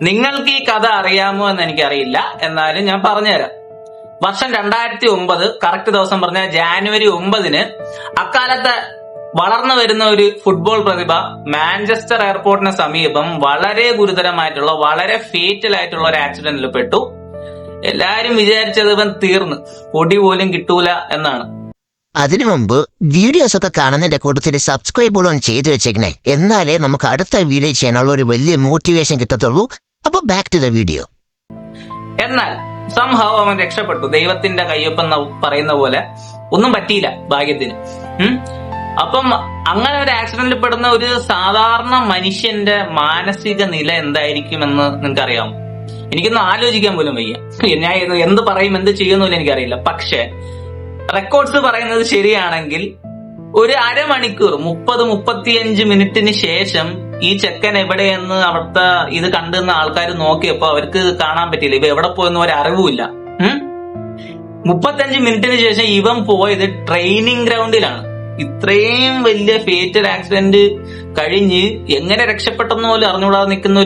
നിങ്ങൾക്ക് ഈ കഥ അറിയാമോ എന്ന് എനിക്കറിയില്ല, എന്നാലും ഞാൻ പറഞ്ഞുതരാം. വർഷം 2009, കറക്റ്റ് ദിവസം പറഞ്ഞ ജാനുവരി 9 അക്കാലത്തെ വളർന്നു വരുന്ന ഒരു ഫുട്ബോൾ പ്രതിഭ മാഞ്ചസ്റ്റർ എയർപോർട്ടിന് സമീപം വളരെ ഗുരുതരമായിട്ടുള്ള, വളരെ ഫേറ്റൽ ആയിട്ടുള്ള ഒരു ആക്സിഡന്റിൽ പെട്ടു. എല്ലാരും വിചാരിച്ചത് ഇവൻ തീർന്ന് പൊടി പോലും കിട്ടൂല എന്നാണ്. അതിനു മുമ്പ് വീഡിയോസ് ഒക്കെ കാണുന്നതിന്റെ കൂട്ടത്തിൽ സബ്സ്ക്രൈബ് ഓൺ ചെയ്തു വെച്ചേക്കണേ, എന്നാലേ നമുക്ക് അടുത്ത വീഡിയോ ചെയ്യാനുള്ള ഒരു വലിയ മോട്ടിവേഷൻ കിട്ടത്തുള്ളൂ. അപ്പൊ ബാക്ക് ടു ദ വീഡിയോ. എന്നാൽ സംഭവം അവൻ രക്ഷപ്പെട്ടു. ദൈവത്തിന്റെ കയ്യൊപ്പെന്ന് പറയുന്ന പോലെ ഒന്നും പറ്റിയില്ല ഭാഗ്യത്തിന്. അപ്പം അങ്ങനെ ഒരു ആക്സിഡന്റിൽ പെടുന്ന ഒരു സാധാരണ മനുഷ്യന്റെ മാനസിക നില എന്തായിരിക്കുമെന്ന് നിങ്ങൾക്കറിയാമോ? എനിക്കൊന്നും ആലോചിക്കാൻ പോലും വയ്യ. ഞാൻ എന്ത് പറയും, എന്ത് ചെയ്യുന്നില്ല എനിക്കറിയില്ല. പക്ഷെ റെക്കോർഡ്സ് പറയുന്നത് ശരിയാണെങ്കിൽ ഒരു അരമണിക്കൂർ 30-35 മിനിറ്റിന് ശേഷം ഈ ചെക്കൻ എവിടെയെന്ന് അവിടുത്തെ ഇത് കണ്ടുന്ന ആൾക്കാർ നോക്കിയപ്പോ അവർക്ക് കാണാൻ പറ്റിയില്ല. ഇവ എവിടെ പോയെന്ന് ഒരു അറിവുമില്ല. 35 മിനിറ്റിന് ശേഷം ഇവൻ പോയത് ട്രെയിനിങ് ഗ്രൗണ്ടിലാണ്. ഇത്രയും വലിയ ഫേറ്റൽ ആക്സിഡന്റ് കഴിഞ്ഞ് എങ്ങനെ രക്ഷപ്പെട്ടെന്ന് പോലും അറിഞ്ഞുകൂടാതെ നിൽക്കുന്ന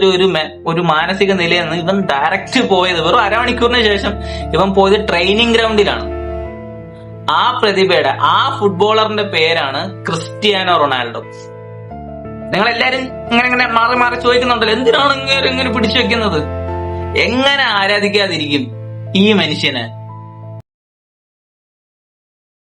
ഒരു മാനസിക നിലയെന്ന് ഇവൻ ഡയറക്റ്റ് പോയത് വെറും അരമണിക്കൂറിന് ശേഷം ഇവൻ പോയത് ട്രെയിനിങ് ഗ്രൗണ്ടിലാണ്. ആ പ്രതിഭയുടെ, ആ ഫുട്ബോളറിന്റെ പേരാണ് ക്രിസ്ത്യാനോ റൊണാൾഡോ. നിങ്ങൾ എല്ലാരും ഇങ്ങനെ മാറി മാറി ചോദിക്കുന്നുണ്ടല്ലോ, എന്തിനാണ് ഇങ്ങനെ പിടിച്ചു വെക്കുന്നത്? എങ്ങനെ ആരാധിക്കാതിരിക്കും ഈ മനുഷ്യനെ?